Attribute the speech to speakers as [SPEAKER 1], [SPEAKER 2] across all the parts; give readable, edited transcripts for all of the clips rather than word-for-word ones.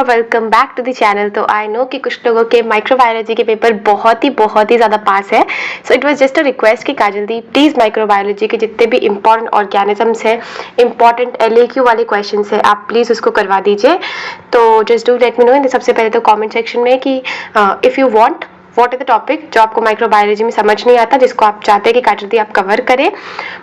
[SPEAKER 1] और welcome back to the channel. तो I know कि कुछ लोगों के माइक्रोबायोलॉजी के पेपर बहुत ही ज़्यादा पास है। So it was just a request कि काजल दी प्लीज़ माइक्रोबायोलॉजी के जितने भी इंपॉर्टेंट ऑर्गेनिजम्स हैं, इंपॉर्टेंट LAQ वाले क्वेश्चन है, आप प्लीज़ उसको करवा दीजिए। तो just do let me know इन सबसे पहले तो कॉमेंट सेक्शन में कि if you want what is the topic जो आपको माइक्रोबायोलॉजी में समझ नहीं आता, जिसको आप चाहते हैं कि काजल दी आप कवर करें।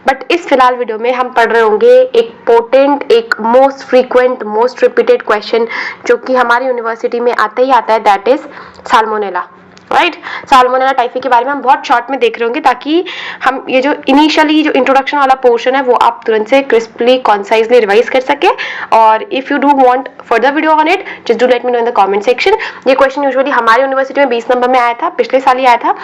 [SPEAKER 1] बट इस फिलहाल वीडियो में हम पढ़ रहे होंगे एक पोटेंट, एक most frequent, most repeated question जो कि हमारी यूनिवर्सिटी में आता ही आता है, that is salmonella. Right, salmonella typhi के बारे में हम बहुत शॉर्ट में देख रहे होंगे ताकि हम ये जो इनिशियली जो इंट्रोडक्शन वाला पोर्शन है वो आप तुरंत से क्रिस्पली कॉन्साइजली रिवाइज कर सके। और if you do want further video on it just do let me know in the comment section. ये क्वेश्चन यूजुअली हमारी यूनिवर्सिटी में 20 नंबर में आया था, पिछले साल ही आया था।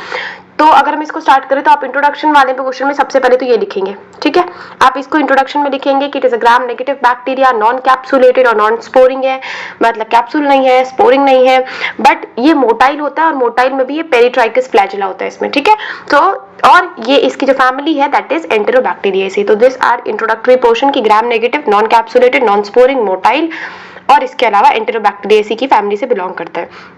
[SPEAKER 1] तो अगर हम इसको स्टार्ट करें तो आप इंट्रोडक्शन वाले पे क्वेश्चन में सबसे पहले तो ये लिखेंगे, ठीक है। आप इसको इंट्रोडक्शन में लिखेंगे कि it is a gram negative bacteria, non capsulated और नॉन स्पोरिंग है, मतलब कैप्सूल नहीं है, स्पोरिंग नहीं है, बट ये मोटाइल होता है और मोटाइल में भी ये पेरिट्राइकस फ्लैजिला होता है इसमें, ठीक है। तो और ये इसकी जो फैमिली है दैट इज एंटेरोबैक्टीरियासी। तो दिस आर इंट्रोडक्टरी पोर्शन की gram negative, non capsulated, non sporing, motile और इसके अलावा एंटेरोबैक्टीरियासी की फैमिली से बिलोंग करता है।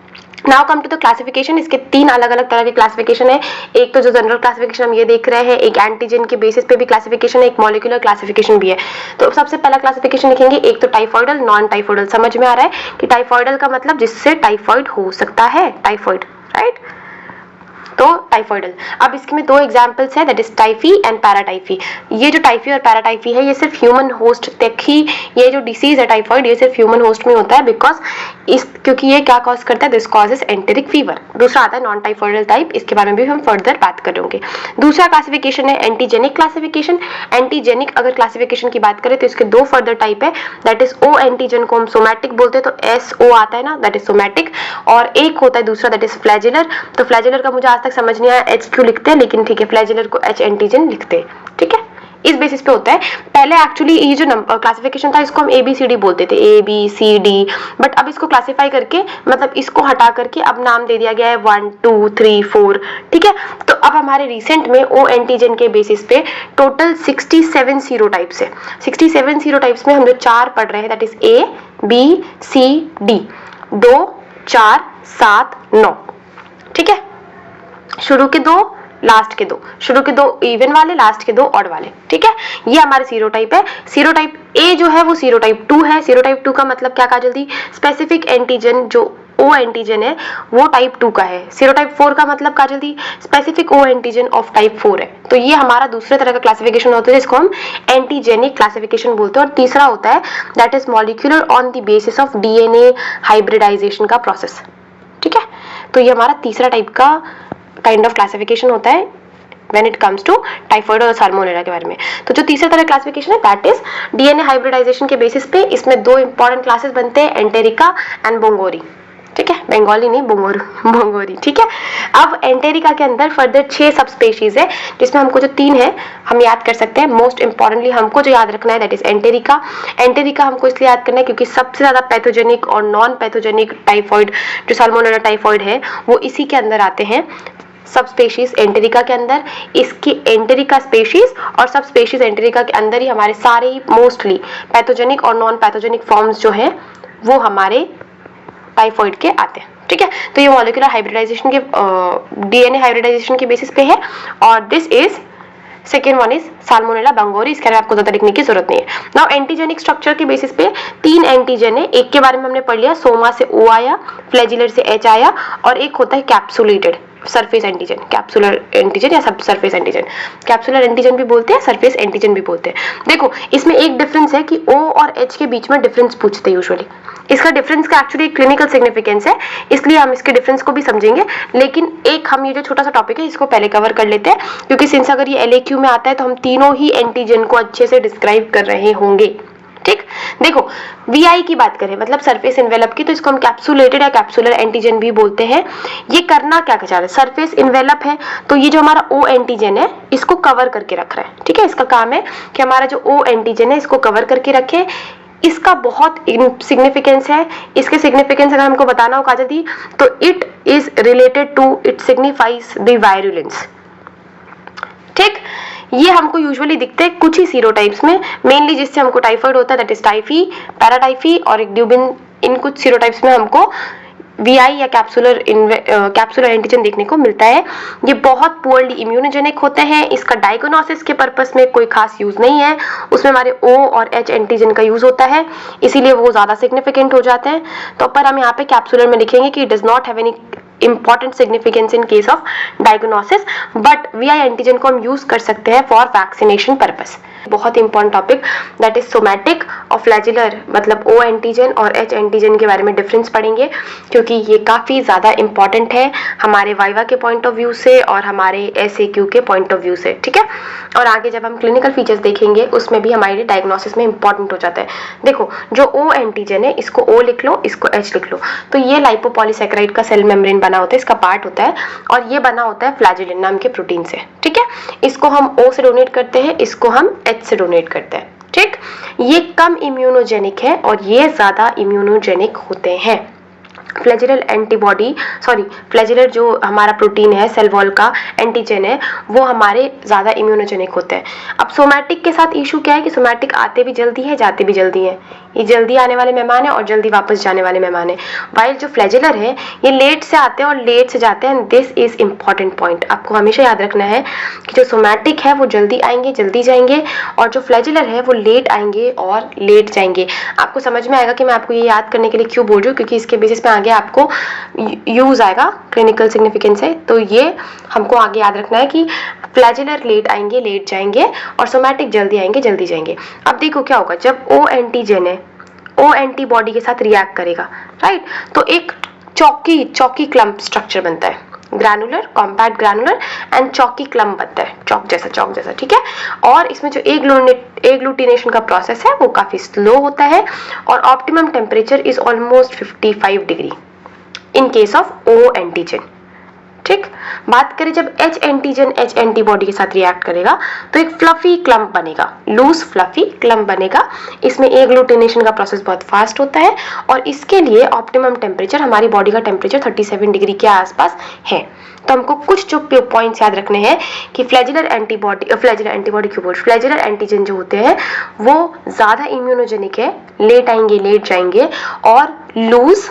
[SPEAKER 1] Now come to the classification. इसके 3 अलग अलग तरह के क्लासिफिकेशन है। एक तो जो जनरल क्लासिफिकेशन हम ये देख रहे हैं, एक एंटीजन के बेसिस पे भी क्लासिफिकेशन है, एक मॉलिक्यूलर क्लासिफिकेशन भी है। तो सबसे पहला क्लासिफिकेशन लिखेंगे, एक तो टाइफॉइडल, नॉन टाइफॉइडल। समझ में आ रहा है कि टाइफॉइडल का मतलब जिससे टाइफॉइड हो सकता है, टाइफॉइड, राइट। तो टाइफॉइडल। अब इसके में 2 एग्जांपल्स है, that is typhi and paratyphi. ये जो टाइफी और पैराटाइफी है ये सिर्फ ह्यूमन होस्ट तक ही, ये जो डिसीज है टाइफॉइड ये सिर्फ ह्यूमन होस्ट में होता है, बिकॉज क्योंकि ये क्या कॉज करता है, दिस कॉजेस एंटेरिक फीवर। दूसरा आता है नॉन टाइफॉइडल टाइप, इसके बारे में भी हम फर्दर बात करेंगे। दूसरा क्लासिफिकेशन है एंटीजेनिक क्लासिफिकेशन। एंटीजेनिक अगर क्लासिफिकेशन की बात करें तो इसके 2 फर्दर टाइप है, दैट इज ओ एंटीजन को हम सोमैटिक बोलते हैं, तो SO आता है ना, दैट इज सोमैटिक। और एक होता है दूसरा दैट इज फ्लैजिलर। तो फ्लैजिलर का मुझे आज तक समझ नहीं आया H क्यों लिखते हैं, लेकिन ठीक है, फ्लैजिलर को H एंटीजन लिखते हैं, ठीक है। इस बेसिस पे होता है। पहले एक्चुअली ये जो क्लासिफिकेशन था इसको हम ABCD बोलते थे, ABCD, बट अब इसको क्लासिफाई करके मतलब इसको हटा करके अब नाम दे दिया गया है 1 2 3 4, ठीक है। तो अब हमारे रिसेंट में O एंटीजन के बेसिस पे टोटल 67 सीरोटाइप्स है। 67 सीरोटाइप्स में हम जो 4 पढ़ रहे हैं that is A B C D, 2 4 7 9, ठीक है। शुरू के 2, लास्ट के 2, शुरू के 2 इवन वाले, लास्ट के 2 ऑड वाले, ठीक है। ये हमारे सीरोटाइप है। सीरोटाइप A जो है वो सीरोटाइप 2 है। सीरोटाइप 2 का मतलब क्या कहा जल्दी, स्पेसिफिक एंटीजन जो O एंटीजन है वो टाइप 2 का है। सीरोटाइप 4 का मतलब कहा जल्दी, specific O antigen of type 4 है। तो ये हमारा दूसरे तरह का क्लासिफिकेशन होता है जिसको हम एंटीजेनिक क्लासिफिकेशन बोलते हैं। और तीसरा होता है that is molecular on the basis of DNA hybridization का प्रोसेस, ठीक है। तो ये हमारा तीसरा टाइप का काइंड ऑफ क्लासिफिकेशन होता है when it comes to typhoid और साल्मोनेला के बारे में। तो जो तीसरा तरह क्लासिफिकेशन है दैट इज DNA हाइब्रिडाइजेशन के बेसिस पे इसमें 2 इंपॉर्टेंट क्लासेस बनते हैं, एंटेरिका एंड बोंगोरी, ठीक है। बंगाली नहीं, बोंगोरी, ठीक है। अब एंटेरिका के अंदर फर्दर 6 सब स्पेशीज है, जिसमें हमको जो 3 है हम याद कर सकते हैं। मोस्ट इंपॉर्टेंटली हमको जो याद रखना है दैट इज एंटेरिका। एंटेरिका हमको इसलिए याद करना है क्योंकि सबसे ज्यादा पैथोजेनिक और नॉन पैथोजेनिक टाइफॉइड जो साल्मोनेला टाइफॉइड है वो इसी के अंदर आते हैं, सब स्पेशीज एंटेरिका के अंदर। इसकी एंटेरिका स्पेशीज और सब स्पेशीज एंटेरिका के अंदर ही हमारे सारे मोस्टली पैथोजेनिक और नॉन पैथोजेनिक फॉर्म्स जो हैं वो हमारे टाइफॉइड के आते हैं, ठीक है। तो ये मॉलिक्यूलर हाइब्रिडाइजेशन के DNA हाइब्रिडाइजेशन के बेसिस पे है। और this is second one is salmonella bongori. इसके लिए आपको ज्यादा लिखने की जरूरत नहीं है। नाउ एंटीजेनिक स्ट्रक्चर के बेसिस पे 3 एंटीजन है। एक के बारे में हमने पढ़ लिया, सोमा से O आया, फ्लैजिलर से H आया, और एक होता है capsulated surface antigen, capsular antigen या सब सरफेस एंटीजन। कैप्सुलर एंटीजन भी बोलते हैं, सरफेस एंटीजन भी बोलते हैं। देखो इसमें एक डिफरेंस है कि O और H के बीच में डिफरेंस पूछते हैं यूजुअली। इसका डिफरेंस का एक्चुअली क्लिनिकल सिग्निफिकेंस है, इसलिए हम इसके डिफरेंस को भी समझेंगे। लेकिन एक हम ये जो छोटा सा टॉपिक है इसको पहले कवर कर लेते हैं, क्योंकि सिंस अगर ये LAQ में आता है तो हम तीनों ही एंटीजन को अच्छे से डिस्क्राइब कर रहे होंगे, ठीक। देखो VI की बात करें मतलब सरफेस इन्वेलप की, तो इसको हम कैप्सुलेटेड या कैप्सुलर एंटीजन भी बोलते हैं। ये करना क्या चाह रहा है, सरफेस इन्वेलप है तो ये जो हमारा O एंटीजन है इसको कवर करके रख रहा है, ठीक है। इसका काम है कि हमारा जो O एंटीजन है इसको कवर करके रखे। इसका बहुत सिग्निफिकेंस है। इसके सिग्निफिकेंस अगर हमको बताना हो काजल दी तो it is related to, it signifies the virulence, ठीक। ये हमको यूजुअली दिखते हैं कुछ ही सीरोटाइप्स में, मेनली जिससे हमको टाइफॉइड होता है दैट इज टाइफी, पैराटाइफी और एक ड्यूबिन इन कुछ सीरोटाइप्स में हमको VI या कैप्सुलर एंटीजन देखने को मिलता है। ये बहुत पुअरली इम्यूनोजेनिक होते हैं। इसका डायग्नोसिस के पर्पस में कोई खास यूज नहीं है, उसमें हमारे O और H एंटीजन का यूज होता है, इसीलिए वो ज्यादा सिग्निफिकेंट हो जाते हैं। तो पर हम यहाँ पे कैप्सुलर में लिखेंगे कि does not have any important significance in case of diagnosis, but VI antigen को हम यूज कर सकते हैं फॉर वैक्सीनेशन पर्पस। बहुत important topic that is somatic और फ्लैजिलर, मतलब O एंटीजन और H एंटीजन के बारे में डिफरेंस पढ़ेंगे, क्योंकि ये काफी ज्यादा इंपॉर्टेंट है हमारे वाइवा के पॉइंट ऑफ व्यू से और हमारे SAQ के पॉइंट ऑफ व्यू से, ठीक है। और आगे जब हम क्लिनिकल फीचर्स देखेंगे उसमें भी हमारे डायग्नोसिस में इंपॉर्टेंट हो जाता है। देखो जो O एंटीजन है, इसको O लिख लो, इसको H लिख लो, तो ये लाइपोपॉलीसैकेराइड का सेल मेम्ब्रेन बना होता है, इसका पार्ट होता है, और ये बना होता है फ्लैजिलिन नाम के प्रोटीन से, ठीक है। इसको हम O से डोनेट करते हैं, इसको हम H से डोनेट करते हैं, ठीक। ये कम इम्यूनोजेनिक है और ये ज्यादा इम्यूनोजेनिक होते हैं। फ्लैजिलर एंटीबॉडी फ्लैजिलर जो हमारा प्रोटीन है, सेल वॉल का एंटीजन है, वो हमारे ज्यादा इम्यूनोजेनिक होते हैं। अब सोमैटिक के साथ इशू क्या है कि सोमैटिक आते भी जल्दी है, जाते भी जल्दी है। ये जल्दी आने वाले मेहमान है और जल्दी वापस जाने वाले मेहमान है। वाइल जो फ्लैजिलर है ये लेट से आते हैं और लेट से जाते हैं। दिस इज इंपॉर्टेंट पॉइंट, आपको हमेशा याद रखना है कि जो सोमैटिक है वो जल्दी आएंगे, जल्दी जाएंगे, और जो फ्लैजिलर है वो लेट आएंगे और लेट जाएंगे। आपको समझ में आएगा कि मैं आपको ये याद करने के लिए क्यों बोल रही हूँ, क्योंकि इसके बेसिस पे आगे आपको यूज आएगा, क्लिनिकल सिग्निफिकेंस है। तो ये हमको आगे याद रखना है कि फ्लैजिलर लेट आएंगे, लेट जाएंगे, और सोमैटिक जल्दी आएंगे, जल्दी जाएंगे। अब देखो क्या होगा, जब O एंटीजन है, O एंटीबॉडी के साथ रिएक्ट करेगा, राइट, तो एक चौकी क्लम्प स्ट्रक्चर बनता है, ग्रैनुलर, कॉम्पैक्ट ग्रैनुलर एंड चौकी क्लम्प बनता है, चौक जैसा, ठीक है। और इसमें जो एग्लूटिनेशन का प्रोसेस है वो काफी स्लो होता है, और optimum temperature is almost 55 degree in case of O antigen, ठीक। बात करें जब H एंटीजन H एंटीबॉडी के साथ रिएक्ट करेगा तो एक फ्लफी क्लम्प बनेगा, लूज फ्लफी क्लम्प बनेगा। इसमें एग्लूटिनेशन का प्रोसेस बहुत फास्ट होता है, और इसके लिए ऑप्टिमम टेम्परेचर, हमारी बॉडी का टेम्परेचर 37 डिग्री के आसपास है। तो हमको कुछ जो पॉइंट्स याद रखने हैं कि फ्लैजिलर एंटीजन जो होते हैं वो ज्यादा इम्यूनोजेनिक है, लेट आएंगे, लेट जाएंगे, और लूज,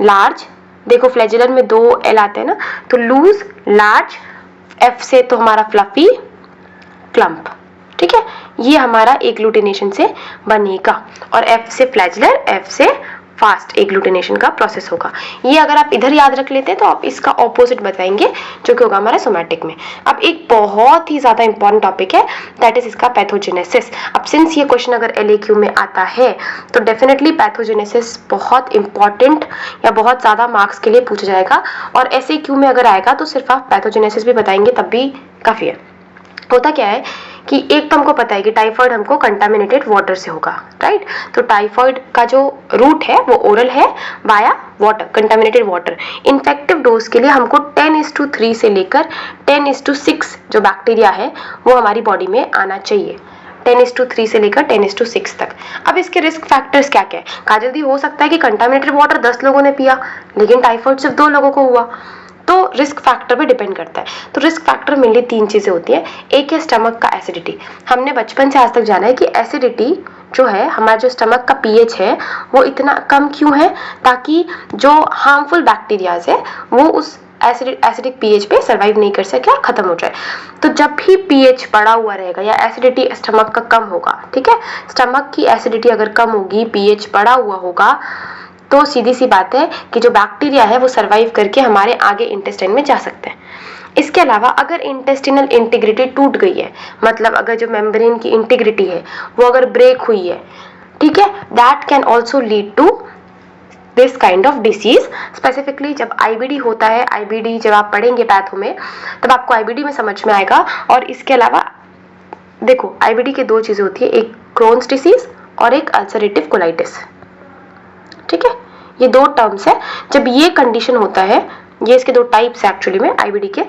[SPEAKER 1] लार्ज, देखो फ्लैजिलर में 2 L आते हैं ना, तो लूज, लार्ज, F से तो हमारा फ्लफी, क्लम्प, ठीक है। ये हमारा एग्लूटिनेशन से बनेगा, और F से फ्लैजिलर, F से फास्ट एग्लूटिनेशन का प्रोसेस होगा। ये अगर आप इधर याद रख लेते हैं तो आप इसका ऑपोजिट बताएंगे, जो कि होगा हमारा सोमैटिक में। अब एक बहुत ही ज्यादा इंपॉर्टेंट टॉपिक है, दैट इज इसका पैथोजेनेसिस। अब सिंस ये क्वेश्चन अगर LAQ में आता है तो डेफिनेटली पैथोजेनेसिस बहुत इंपॉर्टेंट या बहुत ज्यादा मार्क्स के लिए पूछा जाएगा, और SAQ में अगर आएगा तो सिर्फ आप पैथोजेनेसिस भी बताएंगे तब भी काफी है। होता क्या है कि एक तो हमको पता है कि टाइफाइड हमको कंटामिनेटेड वाटर से होगा, राइट। तो टाइफाइड का जो रूट है वो ओरल है via water, contaminated water. Infective dose के लिए हमको 10:3 से लेकर 10:6 जो बैक्टीरिया है वो हमारी बॉडी में आना चाहिए, 10:3 से लेकर 10:6 तक। अब इसके रिस्क फैक्टर्स क्या क्या है? काजल्दी हो सकता है कि कंटामिनेटेड वाटर 10 लोगों ने पिया, लेकिन टाइफाइड सिर्फ 2 लोगों को हुआ, तो रिस्क फैक्टर पे डिपेंड करता है। तो रिस्क फैक्टर मेनली 3 चीजें होती है। एक है स्टमक का एसिडिटी। हमने बचपन से आज तक जाना है कि एसिडिटी जो है, हमारा जो स्टमक का pH है वो इतना कम क्यों है, ताकि जो हार्मफुल बैक्टीरियाज है वो उस एसिडिक pH पे सर्वाइव नहीं कर सके और खत्म हो जाए। तो जब भी pH बढ़ा हुआ रहेगा या एसिडिटी स्टमक का कम होगा, ठीक है, स्टमक की एसिडिटी अगर कम होगी, pH बढ़ा हुआ होगा, तो सीधी सी बात है कि जो बैक्टीरिया है वो सरवाइव करके हमारे आगे इंटेस्टाइन में जा सकते हैं। इसके अलावा अगर इंटेस्टिनल इंटीग्रिटी टूट गई है, मतलब अगर जो मेम्ब्रेन की इंटीग्रिटी है वो अगर ब्रेक हुई है, ठीक है, that can also lead to this kind of disease. Specifically जब IBD होता है, IBD जब आप पढ़ेंगे पैथो में तब आपको IBD में समझ में आएगा। और इसके अलावा देखो IBD की 2 चीजें होती है, एक क्रोन्स डिसीज और एक अल्सरेटिव कोलाइटिस, ठीक है, ये 2 टर्म्स है। जब ये कंडीशन होता है, ये इसके 2 टाइप्स है एक्चुअली में IBD के,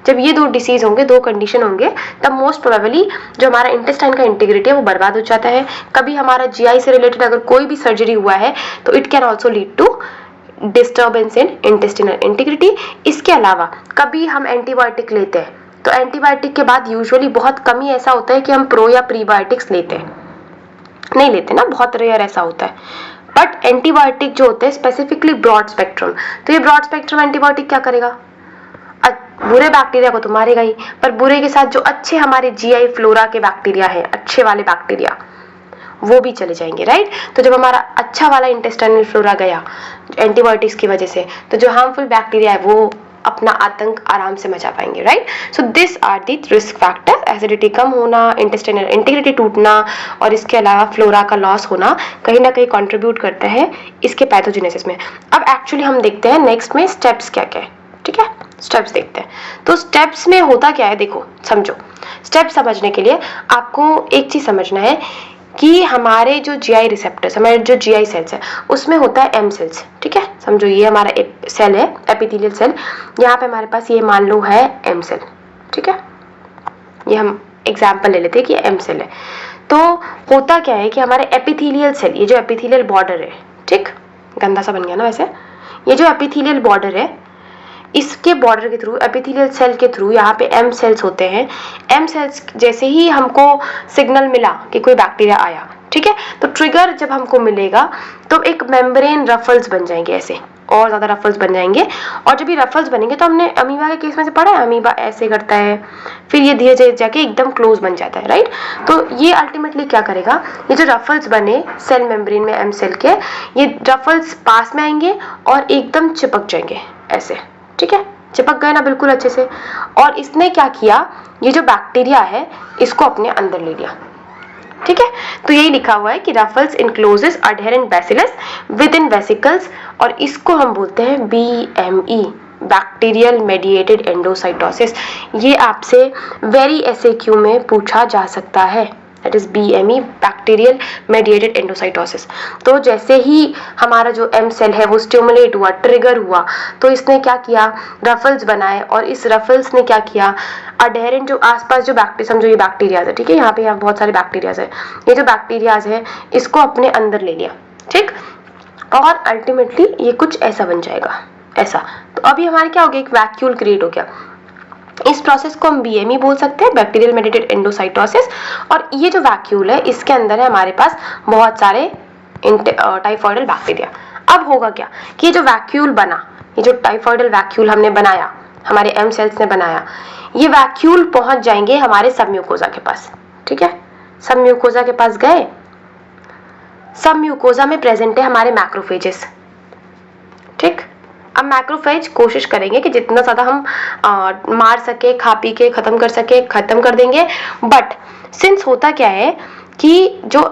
[SPEAKER 1] जब ये 2 डिसीज होंगे, 2 कंडीशन होंगे, तब मोस्ट प्रोबेबली जो हमारा इंटेस्टाइन का इंटीग्रिटी है वो बर्बाद हो जाता है। कभी हमारा GI से रिलेटेड अगर कोई भी सर्जरी हुआ है तो it can also lead to disturbance in intestinal integrity. इसके अलावा कभी हम एंटीबायोटिक लेते हैं तो एंटीबायोटिक के बाद यूजुअली बहुत कम ही ऐसा होता है कि हम प्रो या प्रीबायोटिक्स लेते हैं, नहीं लेते ना, बहुत रेयर ऐसा होता है। बट एंटीबायोटिक जो होते हैं स्पेसिफिकली ब्रॉड स्पेक्ट्रम, तो ये ब्रॉड स्पेक्ट्रम एंटीबायोटिक क्या करेगा, बुरे बैक्टीरिया को तो मारेगा ही, पर बुरे के साथ जो अच्छे हमारे जीआई फ्लोरा के बैक्टीरिया है, अच्छे वाले बैक्टीरिया, वो भी चले जाएंगे, राइट। तो जब हमारा अच्छा वाला इंटेस्टाइनल फ्लोरा गया एंटीबायोटिक्स की वजह से, तो जो हार्मफुल बैक्टीरिया है वो अपना आतंक आराम से मचा पाएंगे, right. So this are the risk factors, acidity कम होना, इंटेस्टाइनल इंटीग्रिटी टूटना और इसके अलावा फ्लोरा का लॉस होना कहीं ना कहीं कंट्रीब्यूट करता है इसके पैथोजेनेसिस में। अब एक्चुअली हम देखते हैं नेक्स्ट में स्टेप्स क्या क्या है, ठीक है, स्टेप्स देखते हैं। तो स्टेप्स में होता क्या है, देखो समझो, स्टेप समझने के लिए आपको एक चीज समझना है कि हमारे जो जीआई रिसेप्टर्स, हमारे जो जीआई सेल्स है उसमें होता है एम सेल्स, ठीक है। समझो ये हमारा सेल है एपिथेलियल सेल, यहाँ पे हमारे पास ये मान लो है एम सेल, ठीक है। ये हम एग्जाम्पल ले लेते हैं कि एम सेल है। तो होता क्या है कि हमारे एपिथेलियल सेल, ये जो एपिथेलियल बॉर्डर है, ठीक, गंदा सा बन गया ना वैसे, ये जो एपिथेलियल बॉर्डर है, इसके बॉर्डर के थ्रू, एपिथेलियल सेल के थ्रू यहाँ पे एम सेल्स होते हैं। एम सेल्स जैसे ही हमको सिग्नल मिला कि कोई बैक्टीरिया आया, ठीक है, तो ट्रिगर जब हमको मिलेगा तो एक मेम्ब्रेन रफल्स बन जाएंगे, ऐसे और ज्यादा रफल्स बन जाएंगे। और जब ये रफल्स बनेंगे तो हमने अमीबा के केस में से पढ़ा है, अमीबा ऐसे करता है, फिर ये धीरे धीरे जाके एकदम क्लोज बन जाता है, राइट। तो ये अल्टीमेटली क्या करेगा, ये जो रफल्स बने सेल मेम्ब्रेन में एम सेल के, ये रफल्स पास में आएंगे और एकदम चिपक जाएंगे ऐसे, ठीक है, चिपक गए ना बिल्कुल अच्छे से। और इसने क्या किया, ये जो बैक्टीरिया है इसको अपने अंदर ले लिया, ठीक है। तो यही लिखा हुआ है कि ruffles encloses adherent bacillus within vesicles, और इसको हम बोलते हैं BME, बैक्टीरियल मेडिएटेड एंडोसाइटोसिस। ये आपसे वेरी SAQ में पूछा जा सकता है, that is BME, bacterial mediated endocytosis. तो जैसे ही हमारा जो एम सेल है वो स्टिमुलेट हुआ, ट्रिगर हुआ, तो इसने क्या किया, रफल्स बनाए, और इस रफल्स ने क्या किया, अडहेरेंट जो आसपास जो बैक्टीरिया, समझो ये बैक्टीरियाज है, ठीक है, यहाँ पे यहाँ बहुत सारे बैक्टीरियाज है, ये जो बैक्टीरियाज है इसको अपने अंदर ले लिया, ठीक, और अल्टीमेटली ये कुछ ऐसा बन जाएगा, ऐसा। तो अभी हमारे क्या हो गया, एक वैक्यूल क्रिएट हो गया। इस प्रोसेस को हम BME बोल सकते हैं, बैक्टीरियल मेडिएटेड एंडोसाइटोसिस। और ये जो वैक्यूल है इसके अंदर है हमारे पास बहुत सारे टाइफॉइडल बैक्टीरिया। अब होगा क्या कि ये जो वैक्यूल बना, ये जो टाइफॉइडल वैक्यूल हमने बनाया, हमारे एम सेल्स ने बनाया, ये वैक्यूल पहुंच जाएंगे हमारे सबम्यूकोजा के पास, ठीक है। सबम्यूकोजा के पास गए, सबम्यूकोजा में प्रेजेंट है हमारे मैक्रोफेजेस, ठीक। अब मैक्रोफेज कोशिश करेंगे कि जितना ज्यादा हम मार सके, खा पी के खत्म कर सके, खत्म कर देंगे। बट सिंस होता क्या है कि जो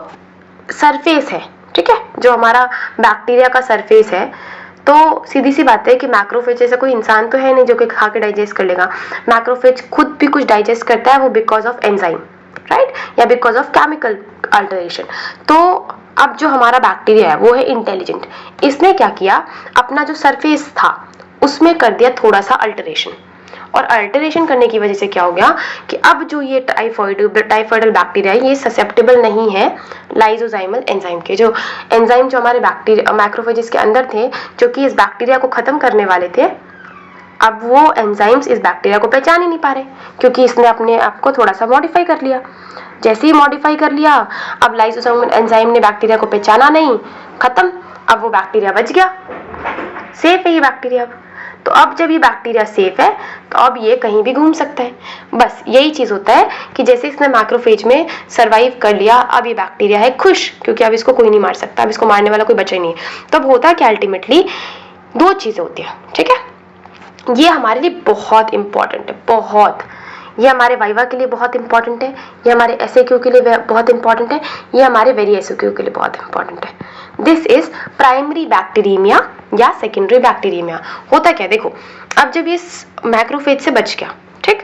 [SPEAKER 1] सरफेस है, ठीक है, जो हमारा बैक्टीरिया का सरफेस है, तो सीधी सी बात है कि मैक्रोफेज जैसा कोई इंसान तो है नहीं जो कि खा के डाइजेस्ट कर लेगा। मैक्रोफेज खुद भी कुछ डाइजेस्ट करता है, वो बिकॉज ऑफ एंजाइम, राइट, या बिकॉज ऑफ केमिकल अल्टरेशन। तो अब जो हमारा बैक्टीरिया है वो है इंटेलिजेंट, इसने क्या किया, अपना जो सरफेस था उसमें कर दिया थोड़ा सा अल्टरेशन, और अल्टरेशन करने की वजह से क्या हो गया कि अब जो ये टाइफॉइडल बैक्टीरिया है ये ससेप्टेबल नहीं है लाइसोजाइमल एंजाइम के। जो एंजाइम जो हमारे बैक्टीरिया मैक्रोफेजेस के अंदर थे, जो कि इस बैक्टीरिया को खत्म करने वाले थे, अब वो एंजाइम्स इस बैक्टीरिया को पहचान ही नहीं पा रहे, क्योंकि इसने अपने आप को थोड़ा सा मॉडिफाई कर लिया। जैसे ही मॉडिफाई कर लिया, अब लाइसोजाइमल एंजाइम ने बैक्टीरिया को पहचाना नहीं, खत्म, अब वो बैक्टीरिया बच गया, सेफ है ये बैक्टीरिया। तो अब जब ये बैक्टीरिया सेफ है तो अब ये कहीं भी घूम सकता है। बस यही चीज होता है कि जैसे इसने मैक्रोफेज में सरवाइव कर लिया, अब ये बैक्टीरिया है खुश, क्योंकि अब इसको कोई नहीं मार सकता, अब इसको मारने वाला कोई बचा ही नहीं है। तो अब होता क्या, अल्टीमेटली दो चीजें होती है, ठीक है। ये हमारे लिए बहुत इंपॉर्टेंट है, बहुत, ये हमारे वाइवा के लिए बहुत इंपॉर्टेंट है, ये हमारे SAQ के लिए बहुत इंपॉर्टेंट है, ये हमारे वेरी SAQ के लिए बहुत इंपॉर्टेंट है। दिस इज प्राइमरी बैक्टीरियमिया या सेकेंडरी बैक्टीरियमिया। होता क्या, देखो, अब जब ये मैक्रोफेज से बच गया, ठीक,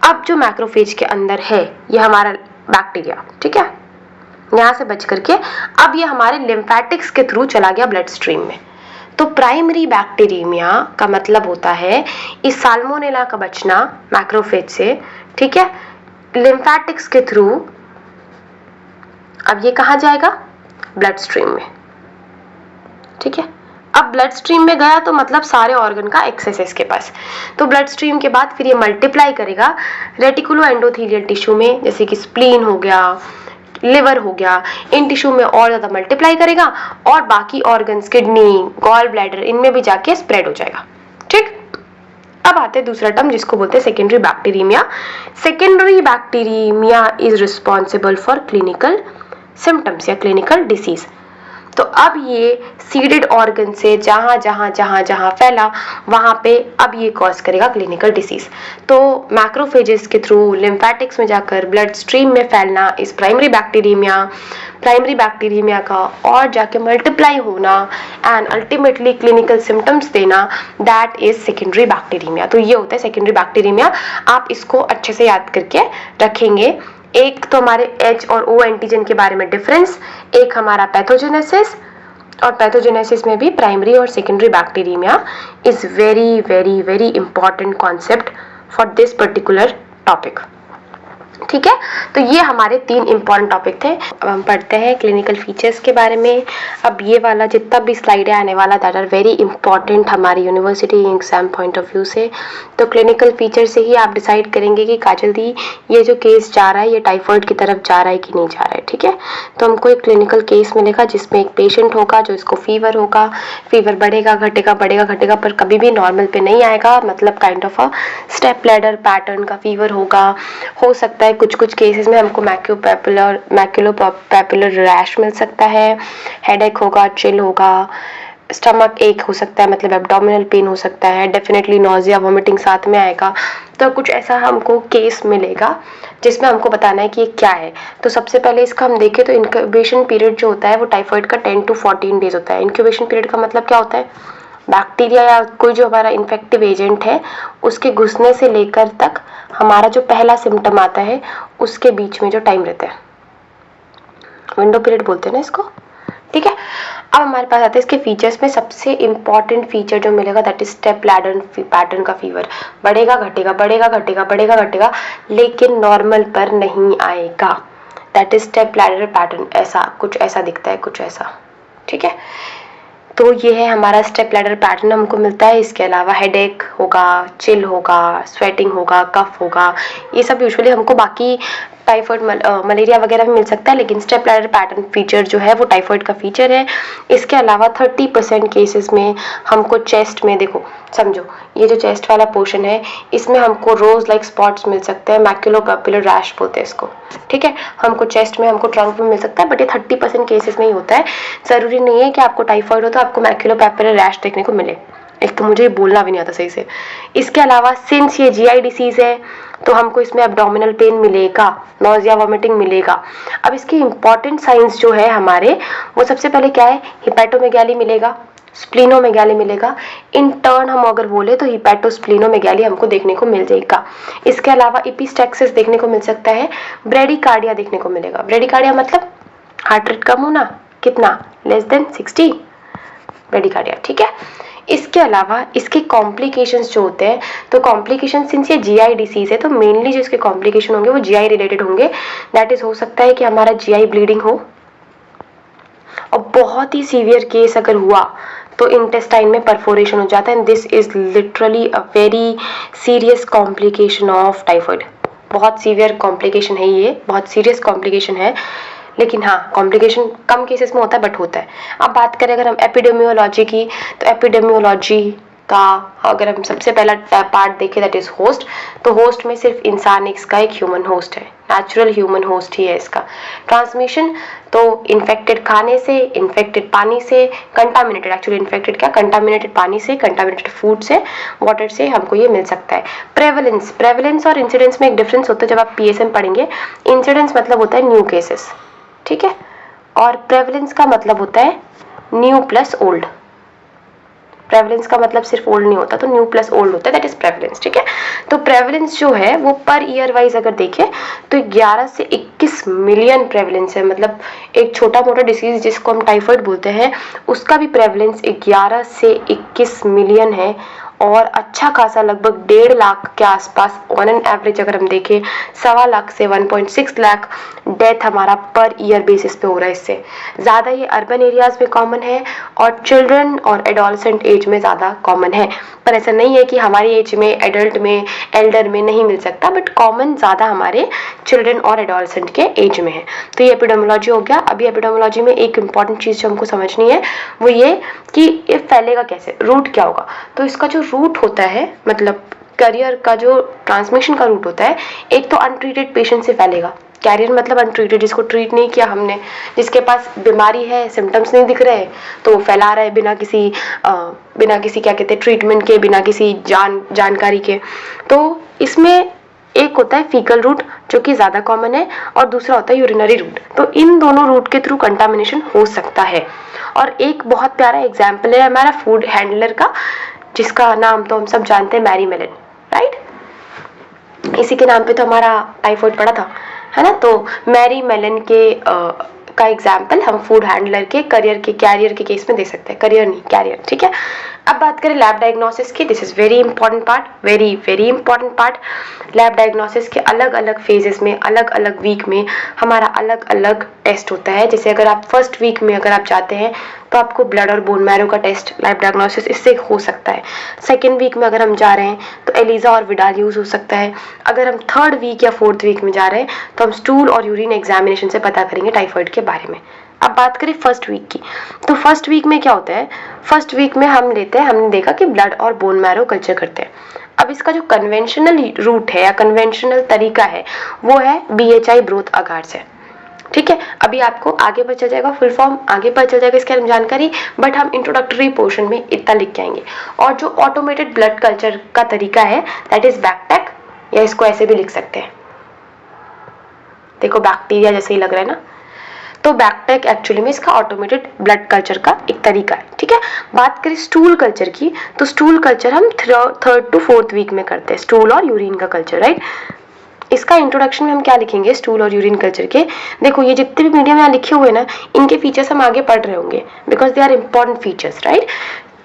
[SPEAKER 1] अब जो मैक्रोफेज के अंदर है ये हमारा बैक्टीरिया, ठीक है, यहाँ से बच करके अब ये हमारे लिम्फेटिक्स के थ्रू चला गया ब्लड स्ट्रीम में। तो प्राइमरी बैक्टीरियमिया का मतलब होता है इस साल्मोनेला का बचना मैक्रोफेज से, ठीक है, लिम्फेटिक्स के थ्रू। अब ये कहाँ जाएगा, ब्लड स्ट्रीम में, ठीक है। अब ब्लड स्ट्रीम में गया तो मतलब सारे ऑर्गन का एक्सेस है इसके पास। तो ब्लड स्ट्रीम के बाद फिर ये मल्टीप्लाई करेगा रेटिकुलो एंडोथेलियल टिश्यू में, जैसे कि स्प्लीन हो गया, लिवर हो गया, इन टिश्यू में और ज़्यादा मल्टीप्लाई करेगा और बाकी ऑर्गन्स, किडनी, गॉल ब्लैडर, इनमें भी जाके स्प्रेड हो जाएगा। ठीक, अब आते हैं दूसरा टर्म जिसको बोलते हैं secondary bacteraemia. Secondary bacteraemia is responsible for clinical symptoms या क्लिनिकल डिसीज। तो अब ये सीडेड ऑर्गन से जहां फैला वहां पे अब ये कॉज करेगा क्लिनिकल डिसीज। तो मैक्रोफेजेस के थ्रू लिम्फेटिक्स में जाकर ब्लड स्ट्रीम में फैलना इस प्राइमरी बैक्टीरियमिया का और जाके मल्टीप्लाई होना एंड अल्टीमेटली क्लिनिकल सिम्टम्स देना, दैट इज सेकेंडरी बैक्टीरियमिया। तो ये होता है सेकेंडरी बैक्टीरियमिया। आप इसको अच्छे से याद करके रखेंगे। एक तो हमारे H और O एंटीजन के बारे में डिफरेंस, एक हमारा पैथोजेनेसिस, और पैथोजेनेसिस में भी प्राइमरी और secondary bacteraemia is very very very important concept for this particular topic. ठीक है, तो ये हमारे 3 इंपॉर्टेंट टॉपिक थे। अब हम पढ़ते हैं क्लिनिकल फीचर्स के बारे में। अब ये वाला जितना भी स्लाइड है आने वाला, दैट आर वेरी इंपॉर्टेंट हमारी university exam point of view से। तो क्लिनिकल फीचर से ही आप डिसाइड करेंगे कि काजल दी ये जो केस जा रहा है ये टाइफाइड की तरफ जा रहा है कि नहीं जा रहा है। ठीक है, तो हमको एक क्लिनिकल केस मिलेगा जिसमें एक पेशेंट होगा जो इसको फीवर होगा, फीवर बढ़ेगा घटेगा बढ़ेगा घटेगा पर कभी भी नॉर्मल पे नहीं आएगा, मतलब kind of a step ladder pattern का फीवर होगा। हो सकता है कुछ केसेस में हमको मैक्यूलोपैपुलर रैश मिल सकता है, हेडेक होगा, चिल होगा, स्टमक एक हो सकता है, मतलब एब्डोमिनल पेन हो सकता है, डेफिनेटली नोजिया वोमिटिंग साथ में आएगा। तो कुछ ऐसा हमको केस मिलेगा जिसमें हमको बताना है कि ये क्या है। तो सबसे पहले इसका हम देखें तो इंक्यूबेशन पीरियड जो होता है वो टाइफाइड का 10 to 14 डेज होता है। इंक्यूबेशन पीरियड का मतलब क्या होता है, बैक्टीरिया या कोई जो हमारा इन्फेक्टिव एजेंट है उसके घुसने से लेकर तक हमारा जो पहला सिम्टम आता है उसके बीच में जो टाइम रहता है, विंडो पीरियड बोलते हैं ना इसको। ठीक है, अब हमारे पास आते हैं इसके फीचर्स में। सबसे इंपॉर्टेंट फीचर जो मिलेगा that is step ladder pattern का फीवर। बढ़ेगा घटेगा बढ़ेगा घटेगा बढ़ेगा घटेगा लेकिन नॉर्मल पर नहीं आएगा, that is step ladder pattern. ऐसा कुछ ऐसा दिखता है, कुछ ऐसा। ठीक है, तो ये है हमारा स्टेप लैडर पैटर्न हमको मिलता है। इसके अलावा हेडेक होगा, चिल होगा, स्वेटिंग होगा, कफ होगा, ये सब यूजुअली हमको बाकी टाइफाइड मलेरिया वगैरह भी मिल सकता है, लेकिन स्टेप लैडर पैटर्न फीचर जो है वो टाइफाइड का फीचर है। इसके अलावा 30% केसेस में हमको चेस्ट में, देखो समझो ये जो चेस्ट वाला पोर्शन है इसमें हमको रोज लाइक स्पॉट्स मिल सकते हैं, मैक्यूलोपैपुलर रैश बोलते हैं इसको। ठीक है, हमको चेस्ट में, हमको ट्रंक में मिल सकता है, बट ये 30% केसेस में ही होता है। जरूरी नहीं है कि आपको टाइफाइड हो तो आपको मैक्यूलोपैपुलर रैश देखने को मिले। एक तो मुझे बोलना भी नहीं आता सही से। इसके अलावा सिंस ये GI डिसीज है तो हमको इसमें एब्डोमिनल पेन मिलेगा, नोजिया वोमिटिंग मिलेगा। अब इसके इंपॉर्टेंट साइंस जो है हमारे, वो सबसे पहले क्या है, हिपैटोमेगाली मिलेगा, स्प्लीनोमेगाली मिलेगा। इन टर्न हम अगर बोले तो हिपैटोस्प्लीनोमेगाली हमको देखने को मिल जाएगा। इसके अलावा इपिस्टैक्सिस देखने को मिल सकता है, ब्रेडिकार्डिया देखने को मिलेगा। ब्रेडिकार्डिया मतलब हार्ट रेट कम होना, कितना, लेस देन 60, ब्रेडिकार्डिया। ठीक है, इसके अलावा इसके कॉम्प्लिकेशंस जो होते हैं, तो कॉम्प्लिकेशन सिंस ये GI डिसीज है तो मेनली जो इसके कॉम्प्लिकेशन होंगे वो GI रिलेटेड होंगे। दैट इज हो सकता है कि हमारा GI ब्लीडिंग हो, और बहुत ही सीवियर केस अगर हुआ तो इंटेस्टाइन में परफोरेशन हो जाता है। This is literally a very serious complication of typhoid. बहुत सीवियर कॉम्प्लिकेशन है ये, बहुत सीरियस कॉम्प्लिकेशन है, लेकिन हाँ कॉम्प्लिकेशन कम केसेस में होता है बट होता है। अब बात करें अगर हम एपिडेमियोलॉजी की, तो एपिडेमियोलॉजी का अगर हम सबसे पहला पार्ट देखें दैट इज होस्ट, तो होस्ट में सिर्फ इंसान इसका एक ह्यूमन होस्ट है, नेचुरल ह्यूमन होस्ट ही है इसका। ट्रांसमिशन तो इन्फेक्टेड खाने से, इन्फेक्टेड पानी से, कंटामिनेटेड, एक्चुअली इन्फेक्टेड क्या, कंटामिनेटेड पानी से, कंटामिनेटेड फूड से, वाटर से हमको ये मिल सकता है। प्रेवलेंस और इंसिडेंस में एक डिफरेंस होता है। जब आप PSM पढ़ेंगे, इंसिडेंस मतलब होता है न्यू केसेस, ठीक है, और प्रेवलेंस का मतलब होता है न्यू प्लस ओल्ड। प्रेवलेंस का मतलब सिर्फ ओल्ड नहीं होता, तो न्यू प्लस ओल्ड होता है, दैट इज प्रेवलेंस। ठीक है, तो प्रेवलेंस जो है वो पर ईयर वाइज अगर देखें तो 11 से 21 मिलियन प्रेवलेंस है। मतलब एक छोटा मोटा डिसीज जिसको हम टाइफाइड बोलते हैं उसका भी प्रेवलेंस 11 से 21 मिलियन है, और अच्छा खासा लगभग 1.5 लाख के आसपास ऑन एन एवरेज अगर हम देखें 1.25 लाख से 1.6 लाख डेथ हमारा पर ईयर बेसिस पे हो रहा है। इससे ज़्यादा ये अर्बन एरियाज में कॉमन है और चिल्ड्रन और एडोलसेंट एज में ज़्यादा कॉमन है। पर ऐसा नहीं है कि हमारी एज में, एडल्ट में, एल्डर में नहीं मिल सकता, बट कॉमन ज़्यादा हमारे चिल्ड्रन और एडोलसेंट के एज में है। तो ये एपिडेमियोलॉजी हो गया। अभी एपिडेमियोलॉजी में एक इंपॉर्टेंट चीज़ जो हमको समझनी है वो ये कि ये फैलेगा कैसे, रूट क्या होगा। तो इसका जो रूट होता है, मतलब करियर का जो ट्रांसमिशन का रूट होता है, एक तो अनट्रीटेड पेशेंट से फैलेगा। कैरियर मतलब अनट्रीटेड, जिसको ट्रीट नहीं किया हमने, जिसके पास बीमारी है, सिम्टम्स नहीं दिख रहे, तो फैला रहा है बिना किसी क्या कहते हैं ट्रीटमेंट के, बिना किसी जानकारी के। तो इसमें एक होता है फीकल रूट जो कि ज़्यादा कॉमन है और दूसरा होता है यूरिनरी रूट। तो इन दोनों रूट के थ्रू कंटामिनेशन हो सकता है। और एक बहुत प्यारा एग्जाम्पल है हमारा फूड हैंडलर का, जिसका नाम तो हम सब जानते हैं, मैरी मेलन, राइट। इसी के नाम पे तो हमारा टाइफाइड पड़ा था, है ना। तो मैरी मेलन का एग्जाम्पल हम फूड हैंडलर के कैरियर के केस में दे सकते हैं, करियर नहीं कैरियर, ठीक है। अब बात करें लैब डायग्नोसिस की। This is very important part, very very important part. Lab diagnosis के अलग अलग फेजेस में, अलग अलग वीक में हमारा अलग अलग टेस्ट होता है। जैसे अगर आप फर्स्ट वीक में अगर आप जाते हैं तो आपको ब्लड और बोन मैरो का टेस्ट, लैब डायग्नोसिस इससे हो सकता है। सेकेंड वीक में अगर हम जा रहे हैं तो एलिजा और विडाल यूज हो सकता है। अगर हम थर्ड वीक या फोर्थ वीक में जा रहे हैं तो हम स्टूल और यूरिन एग्जामिनेशन से पता करेंगे टाइफाइड के बारे में। अब बात करें फर्स्ट वीक की, तो फर्स्ट वीक में क्या होता है, फर्स्ट वीक में हमने देखा कि ब्लड और बोन मैरो कल्चर करते हैं। अब इसका जो कन्वेंशनल रूट है या कन्वेंशनल तरीका है वो है BHI ब्रोथ अगार से, ठीक है। अभी आपको आगे पता चल जाएगा, फुल फॉर्म आगे पता चल जाएगा इसके बारे में जानकारी, बट हम इंट्रोडक्टरी पोर्शन में इतना लिख के आएंगे। और जो ऑटोमेटेड ब्लड कल्चर का तरीका है दैट इज बैकटैक, या इसको ऐसे भी लिख सकते हैं, देखो बैक्टीरिया जैसे ही लग रहा है ना। तो बैकटैक एक्चुअली में इसका ऑटोमेटेड ब्लड कल्चर का एक तरीका है, ठीक है। बात करें स्टूल कल्चर की, तो स्टूल कल्चर हम थर्ड टू फोर्थ वीक में करते हैं, स्टूल और यूरिन का कल्चर, राइट। इसका इंट्रोडक्शन में हम क्या लिखेंगे स्टूल और यूरिन कल्चर के, देखो ये जितने भी मीडियम यहाँ लिखे हुए ना, इनके फीचर्स हम आगे पढ़ रहे होंगे because they are important features, right.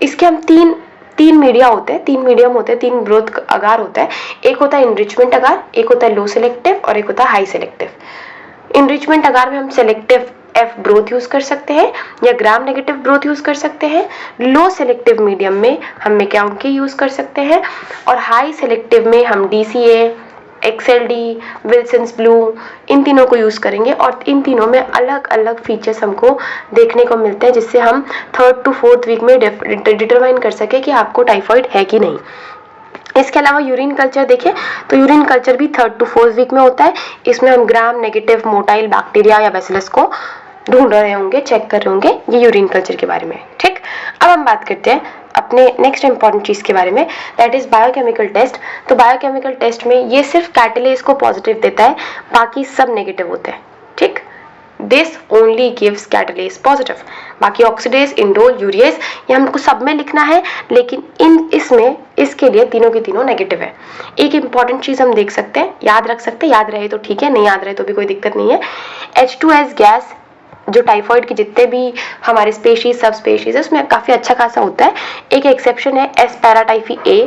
[SPEAKER 1] इसके हम तीन मीडिया होते हैं, 3 मीडियम होते हैं, 3 ब्रोथ अगार होता है। एक होता है इनरिचमेंट अगार, एक होता है लो सेलेक्टिव और एक होता है हाई सेलेक्टिव। इनरिचमेंट अगार में हम सेलेक्टिव F ब्रोथ यूज कर सकते हैं या ग्राम नेगेटिव ब्रोथ यूज कर सकते हैं। लो सेलेक्टिव मीडियम में हम मैकाउंकी यूज कर सकते हैं और हाई सेलेक्टिव में हम DCA, XLD, विल्सन्स ब्लू, इन तीनों को यूज करेंगे। और इन तीनों में अलग अलग फीचर्स हमको देखने को मिलते हैं, जिससे हम थर्ड टू फोर्थ वीक में डिटरमाइन कर सके कि आपको टाइफाइड है कि नहीं। इसके अलावा यूरिन कल्चर देखें तो यूरिन कल्चर भी थर्ड टू फोर्थ वीक में होता है। इसमें हम ग्राम नेगेटिव मोटाइल बैक्टीरिया या बैसिलस को ढूंढ रहे होंगे, चेक कर रहे होंगे, ये यूरिन कल्चर के बारे में, ठीक। अब हम बात करते हैं अपने नेक्स्ट इंपॉर्टेंट चीज के बारे में, दैट इज बायोकेमिकल टेस्ट। तो बायोकेमिकल टेस्ट में ये सिर्फ कैटालेज को पॉजिटिव देता है, बाकी सब नेगेटिव होते हैं, ठीक। This only gives catalase positive, बाकी ऑक्सीडेज, इंडोल, यूरियस ये हमको सब में लिखना है, लेकिन इसके लिए तीनों के तीनों नेगेटिव है। एक इंपॉर्टेंट चीज हम देख सकते हैं, याद रख सकते हैं, याद रहे तो ठीक है, नहीं याद रहे तो भी कोई दिक्कत नहीं है। H2S गैस जो टाइफाइड के जितने भी हमारे स्पेशीज, सब स्पेशीज है, उसमें काफी अच्छा खासा होता है। एक एक्सेप्शन है S paratyphi A।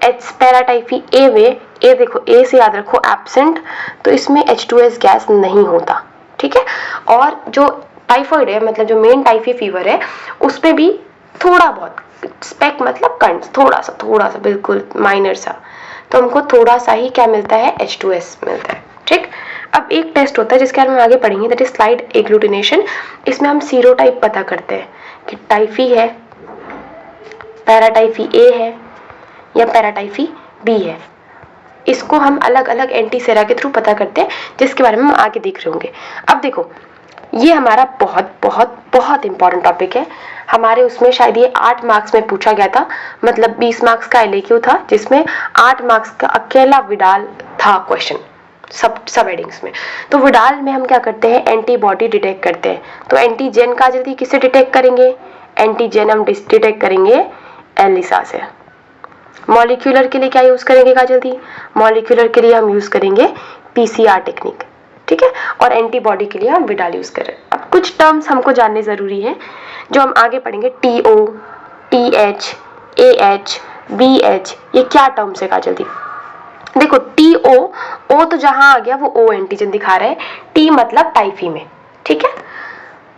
[SPEAKER 1] H paratyphi A में A देखो, A से याद रखो एब्सेंट, तो इसमें H2S गैस नहीं होता, ठीक है। और जो टाइफाइड है, मतलब जो मेन टाइफी फीवर है, उसमें भी थोड़ा बहुत स्पेक मतलब कण, थोड़ा सा बिल्कुल माइनर सा, तो हमको थोड़ा सा ही क्या मिलता है, H2S मिलता है, ठीक। अब एक टेस्ट होता है जिसके बारे में आगे पढ़ेंगे, दैट इज स्लाइड एग्लूटिनेशन। इसमें हम सीरोटाइप पता करते हैं कि टाइफी है, पैराटाइफी A है या पैराटाइफी B है। इसको हम अलग अलग एंटीसेरा के थ्रू पता करते हैं, जिसके बारे में हम आगे देख रहे होंगे। अब देखो ये हमारा बहुत बहुत बहुत इंपॉर्टेंट टॉपिक है। हमारे उसमें शायद ये 8 मार्क्स में पूछा गया था, मतलब 20 मार्क्स का LAQ था, जिसमें 8 मार्क्स का अकेला विडाल था क्वेश्चन सब हेडिंग्स में। तो विडाल में हम क्या करते हैं, एंटीबॉडी डिटेक्ट करते हैं। तो एंटीजन का जल्दी किससे डिटेक्ट करेंगे, एंटीजन हम डिटेक्ट करेंगे एलिसा से। मॉलिक्यूलर के लिए क्या यूज करेंगे का जल्दी, मॉलिक्यूलर के लिए हम यूज करेंगे PCR टेक्निक, ठीक है। और एंटीबॉडी के लिए हम विडाल यूज कर रहे हैं। अब कुछ टर्म्स हमको जानने जरूरी है जो हम आगे पढ़ेंगे, TO, TH, AH, BH, ये क्या टर्म्स है काजल दी? देखो TO, O तो जहां आ गया वो O एंटीजन दिखा रहा है, T मतलब टाइफी में, ठीक है।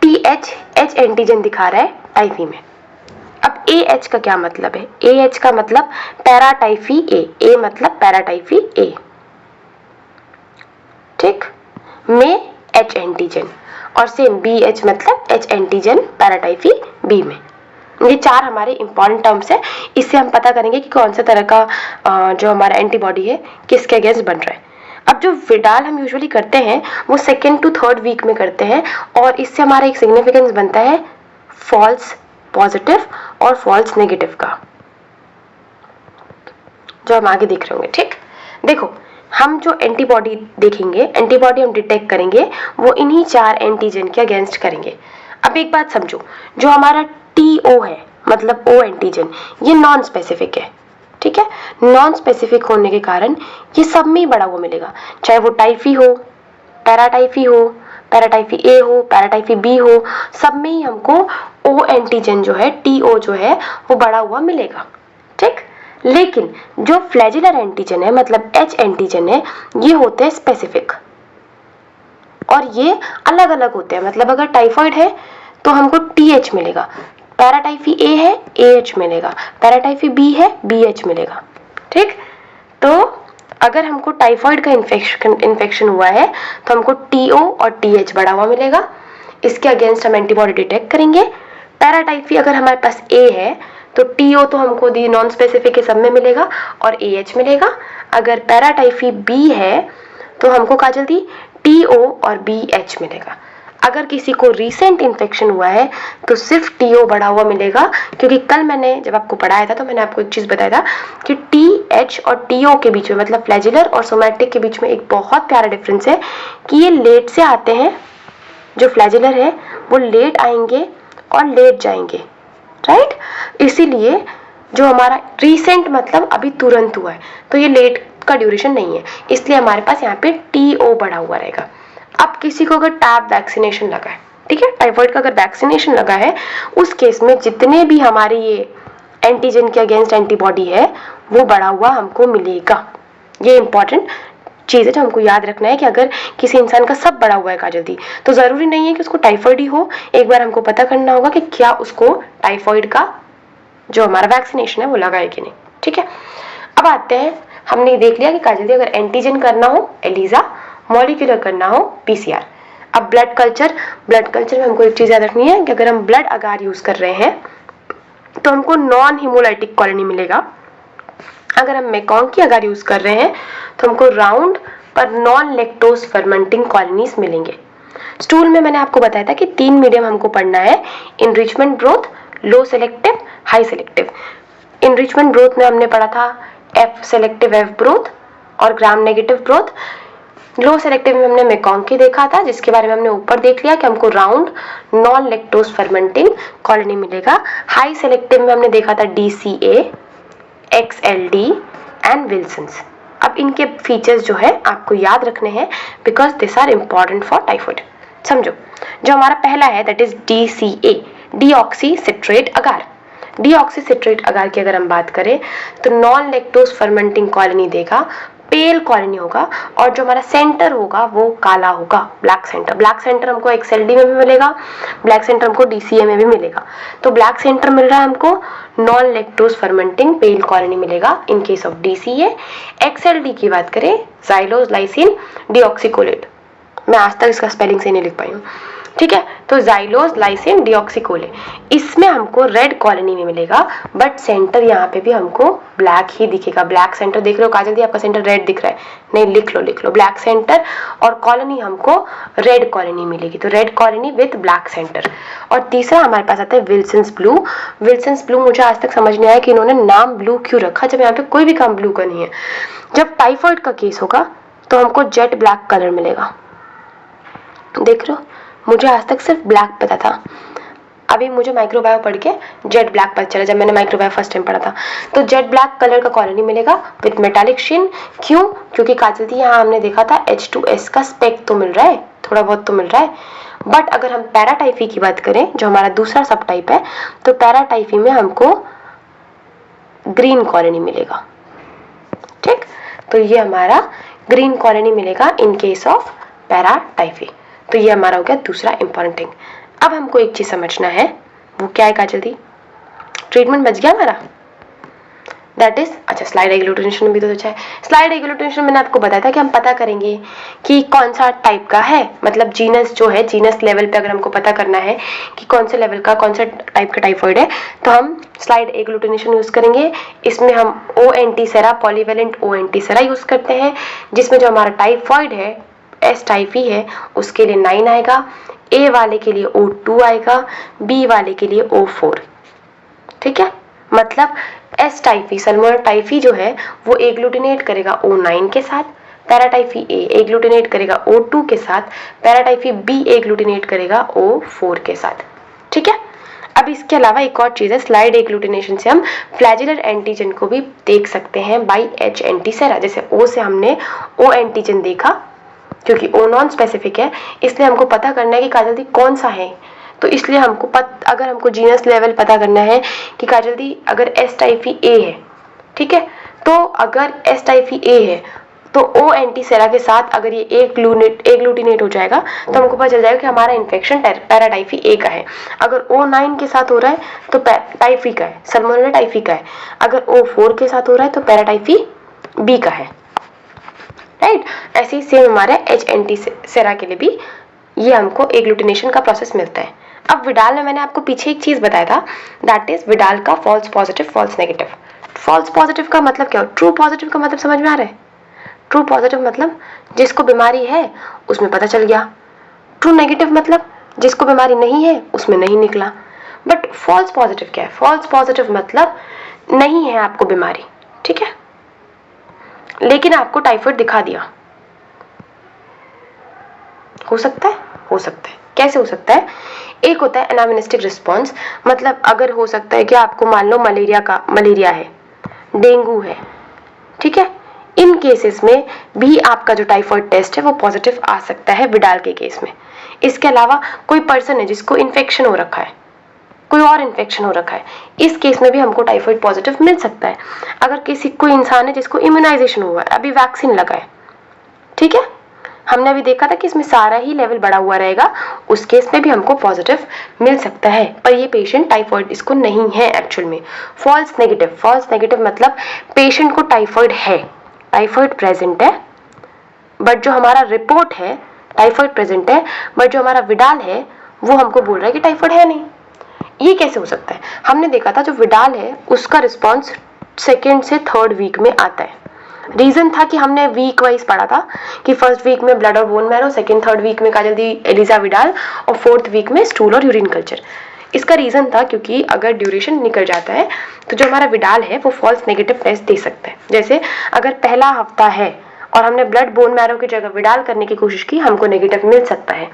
[SPEAKER 1] TH, H एंटीजन दिखा रहा है टाइफी में। अब AH का क्या मतलब है? AH का मतलब पैराटाइफी A मतलब पैराटाइफी A, ठीक, में H एंटीजन, और सेम BH मतलब H एंटीजन पैराटाइफी B में। ये चार हमारे इंपॉर्टेंट टर्म्स है। इससे हम पता करेंगे कि कौन सा तरह का जो हमारा एंटीबॉडी है किसके अगेंस्ट बन रहा है। अब जो विडाल हम यूजुअली करते हैं वो 2nd to 3rd वीक में करते हैं, और इससे हमारा एक सिग्निफिकेंस बनता है फॉल्स पॉजिटिव और फॉल्स नेगेटिव का, जो हम आगे देख रहे होंगे, ठीक। देखो हम जो एंटीबॉडी देखेंगे, एंटीबॉडी हम डिटेक्ट करेंगे, वो इन्हीं चार एंटीजन के अगेंस्ट करेंगे। अब एक बात समझो, जो हमारा TO है मतलब O एंटीजन, ये नॉन स्पेसिफिक है, ठीक है। नॉन स्पेसिफिक होने के कारण ये सब में ही बड़ा हुआ मिलेगा, चाहे वो टाइफी हो, पैराटाइफी हो, पैराटाइफी A हो, पैराटाइफी B हो, सब में ही हमको O एंटीजन जो है, TO जो है, वो बड़ा हुआ मिलेगा, ठीक। लेकिन जो फ्लैजिलर एंटीजन है मतलब H एंटीजन है, ये होते हैं स्पेसिफिक, और ये अलग अलग होते हैं। मतलब अगर टाइफॉइड है तो हमको TH मिलेगा, पैराटाइफी A है AH मिलेगा, पैराटाइफी B है BH मिलेगा, ठीक। तो अगर हमको टाइफॉइड का इन्फेक्शन हुआ है तो हमको TO और TH बढ़ा हुआ मिलेगा, इसके अगेंस्ट हम एंटीबॉडी डिटेक्ट करेंगे। पैराटाइफी अगर हमारे पास A है तो TO तो हमको दी नॉन स्पेसिफिक के सब में मिलेगा और AH मिलेगा। अगर पैराटाइफी B है तो हमको काजल दी TO और BH मिलेगा। अगर किसी को रीसेंट इन्फेक्शन हुआ है तो सिर्फ TO बढ़ा हुआ मिलेगा, क्योंकि कल मैंने जब आपको पढ़ाया था तो मैंने आपको एक चीज बताया था कि TH और TO के बीच में, मतलब फ्लैजिलर और सोमैटिक के बीच में एक बहुत प्यारा डिफरेंस है कि ये लेट से आते हैं। जो फ्लैजिलर है वो लेट आएंगे और लेट जाएंगे, राइट। इसीलिए जो हमारा रीसेंट मतलब अभी तुरंत हुआ है तो ये लेट का ड्यूरेशन नहीं है, इसलिए हमारे पास यहाँ पे TO बढ़ा हुआ रहेगा। अब किसी को अगर टैब वैक्सीनेशन लगा है, ठीक है, टाइफॉइड का अगर वैक्सीनेशन लगा है, उस केस में जितने भी हमारे ये एंटीजन के अगेंस्ट एंटीबॉडी है वो बढ़ा हुआ हमको मिलेगा। ये इंपॉर्टेंट चीज है जो हमको याद रखना है कि अगर किसी इंसान का सब बढ़ा हुआ है काजल दी, तो जरूरी नहीं है कि उसको टाइफॉइड ही हो। एक बार हमको पता करना होगा कि क्या उसको टाइफॉइड का जो हमारा वैक्सीनेशन है वो लगा है कि नहीं, ठीक है। अब आते हैं, हमने देख लिया कि काजल दी अगर एंटीजन करना हो एलिजा, मॉलिक्यूलर करना हो PCR। अब ब्लड कल्चर में हमको एक चीज याद रखनी है कि अगर हम ब्लड अगार यूज कर रहे हैं तो हमको नॉन हिमोलाइटिक कॉलोनी मिलेगा। अगर हम मेकॉन्ग की अगार यूज कर रहे हैं तो हमको राउंड पर नॉन लेक्टोज फर्मेंटिंग कॉलोनीज मिलेंगे। स्टूल में मैंने आपको बताया था कि 3 मीडियम हमको पढ़ना है, enrichment growth, low selective, high selective. Enrichment growth में हमने पढ़ा था F सेलेक्टिव F ग्रोथ और gram negative growth. Low selective में हमने मेकॉन्ग की देखा था, जिसके बारे में हमने ऊपर देख लिया कि हमको round non lactose fermenting colony मिलेगा। हाई सेलेक्टिव में हमने देखा था DCA, XLD एंड विल्सन्स। अब इनके फीचर्स जो है आपको याद रखने हैं because this are important for typhoid. समझो, जो हमारा पहला है that is DCA, deoxy citrate agar. Deoxy citrate agar की अगर हम बात करें तो नॉन लेक्टोज फर्मेंटिंग कॉलोनी देगा, पेल कॉलोनी होगा, और जो हमारा सेंटर होगा वो काला होगा, ब्लैक सेंटर। ब्लैक सेंटर हमको XLD में भी मिलेगा, ब्लैक सेंटर हमको DCA में भी मिलेगा। तो ब्लैक सेंटर मिल रहा है हमको, नॉन लेक्टोज फर्मेंटिंग पेल कॉलोनी मिलेगा in case of DCA। XLD की बात करें, जाइलोज लाइसिन डीऑक्सीकोलेट, मैं आज तक इसका स्पेलिंग से नहीं लिख पाई हूँ, ठीक है। तो जाइलोज लाइसिन डीऑक्सीकोले, इसमें हमको रेड कॉलोनी में मिलेगा, बट सेंटर यहाँ पे भी हमको ब्लैक ही दिखेगा। ब्लैक सेंटर देख लो काजल दी, आपका सेंटर रेड दिख रहा है, नहीं लिख लो ब्लैक सेंटर, और कॉलोनी हमको रेड कॉलोनी मिलेगी, तो red colony with black centre. और तीसरा हमारे पास आता है विल्सन्स ब्लू। विल्सन्स ब्लू मुझे आज तक समझ नहीं आया कि इन्होंने नाम ब्लू क्यों रखा, जब यहाँ पे कोई भी काम ब्लू का नहीं है। जब टाइफॉइड का केस होगा तो हमको जेट ब्लैक कलर मिलेगा, देख लो, मुझे आज तक सिर्फ ब्लैक पता था, अभी मुझे माइक्रोबायो पढ़ के जेट ब्लैक पता चला जब मैंने माइक्रोबायो फर्स्ट टाइम पढ़ा था। तो जेट ब्लैक कलर का कॉलोनी मिलेगा विद मेटालिक शिन। क्यों? क्योंकि काजल दी यहाँ हमने देखा था H2S का स्पेक तो मिल रहा है, थोड़ा बहुत तो मिल रहा है, बट अगर हम पैराटाइफी की बात करें जो हमारा दूसरा सब टाइप है, तो पैराटाइफी में हमको ग्रीन कॉलोनी मिलेगा। ठीक, तो ये हमारा ग्रीन कॉलोनी मिलेगा इन केस ऑफ पैराटाइफी। तो ये हमारा हो गया दूसरा इंपॉर्टेंट थिंग। अब हमको एक चीज समझना है, वो क्या है काजल दी? ट्रीटमेंट बच गया हमारा, दैट इज, अच्छा स्लाइड एग्लूटिनेशन में भी तो अच्छा है। स्लाइड एग्लूटिनेशन मैंने आपको बताया था कि हम पता करेंगे कि कौन सा टाइप का है, मतलब जीनस जो है, जीनस लेवल पे अगर हमको पता करना है कि कौन से लेवल का, कौन सा टाइप का टाइफॉइड है, तो हम स्लाइड एग्लूटिनेशन यूज करेंगे। इसमें हम ONT सेरा, पॉलीवेलेंट ONT सेरा यूज करते हैं, जिसमें जो हमारा टाइफॉइड है, एस टाइफी है, उसके लिए 9 आएगा, ए वाले के लिए O2 आएगा, बी वाले के लिए O4। ठीक है, मतलब एस टाइफी, सल्मोनेल टाइफी जो है वो एग्लूटिनेट करेगा O9 के साथ, पैराटाइफी ए एग्लूटिनेट करेगा O2 के साथ, पैराटाइफी बी एग्लूटिनेट करेगा O4 के साथ। ठीक है, अब इसके अलावा एक और चीज है, स्लाइड एग्लूटिनेशन से हम फ्लैजिलर एंटीजन को भी देख सकते हैं बाई HNT सेरा। जैसे O से हमने O एंटीजन देखा, क्योंकि O नॉन स्पेसिफिक है, इसलिए हमको पता करना है कि काजल दी कौन सा है। तो इसलिए हमको अगर हमको जीनस लेवल पता करना है कि काजल दी अगर एस टाइफी ए है, ठीक है, तो अगर एस टाइफी ए है तो ONT सेरा के साथ अगर ये एग्लूटिनेट हो जाएगा तो हमको पता चल जाएगा कि हमारा इन्फेक्शन पैराटाइफी ए का है। अगर O9 के साथ हो रहा है तो टाइफी का है, सल्मोनेला टाइफी का है। अगर O4 के साथ हो रहा है तो पैराटाइफी बी का है। राइट, ऐसे ही सेम हमारे HNT सेरा के लिए भी ये हमको एग्लूटिनेशन का प्रोसेस मिलता है। अब विडाल में मैंने आपको पीछे एक चीज बताया था, दैट इज विडाल का false positive, false negative. False positive का मतलब क्या? ट्रू पॉजिटिव का मतलब समझ में आ रहा है? ट्रू पॉजिटिव मतलब जिसको बीमारी है उसमें पता चल गया, ट्रू नेगेटिव मतलब जिसको बीमारी नहीं है उसमें नहीं निकला। बट फॉल्स पॉजिटिव क्या है? फॉल्स पॉजिटिव मतलब नहीं है आपको बीमारी, ठीक है, लेकिन आपको टाइफाइड दिखा दिया। हो सकता है, हो सकता है। कैसे हो सकता है? एक होता है एनामिनेस्टिक रिस्पॉन्स, मतलब अगर हो सकता है कि आपको मान लो मलेरिया है, डेंगू है, ठीक है, इन केसेस में भी आपका जो टाइफाइड टेस्ट है वो पॉजिटिव आ सकता है विडाल के केस में। इसके अलावा कोई पर्सन है जिसको इन्फेक्शन हो रखा है, कोई और इन्फेक्शन हो रखा है, इस केस में भी हमको टाइफाइड पॉजिटिव मिल सकता है। अगर कोई इंसान है जिसको इम्यूनाइजेशन हुआ है, अभी वैक्सीन लगा है, ठीक है, हमने अभी देखा था कि इसमें सारा ही लेवल बढ़ा हुआ रहेगा, उस केस में भी हमको पॉजिटिव मिल सकता है, पर ये पेशेंट टाइफाइड इसको नहीं है एक्चुअल में। फॉल्स नेगेटिव, फॉल्स नेगेटिव मतलब पेशेंट को टाइफाइड है, टाइफाइड प्रेजेंट है, बट जो हमारा रिपोर्ट है टाइफाइड प्रेजेंट है, बट जो हमारा विडाल है वो हमको बोल रहा है कि टाइफाइड है नहीं। ये कैसे हो सकता है? हमने देखा था जो विडाल है उसका रिस्पॉन्स 2nd से 3rd वीक में आता है। रीजन था कि हमने वीक वाइज पढ़ा था कि 1st वीक में ब्लड और bone marrow, 2nd 3rd week में काजल दी एलिजा विडाल, और 4th वीक में स्टूल और यूरिन कल्चर। इसका रीजन था क्योंकि अगर ड्यूरेशन निकल जाता है तो जो हमारा विडाल है वो फॉल्स नेगेटिव टेस्ट दे सकता है। जैसे अगर पहला हफ्ता है और हमने ब्लड बोन मैरो की जगह विडाल करने की कोशिश की, हमको नेगेटिव मिल सकता है।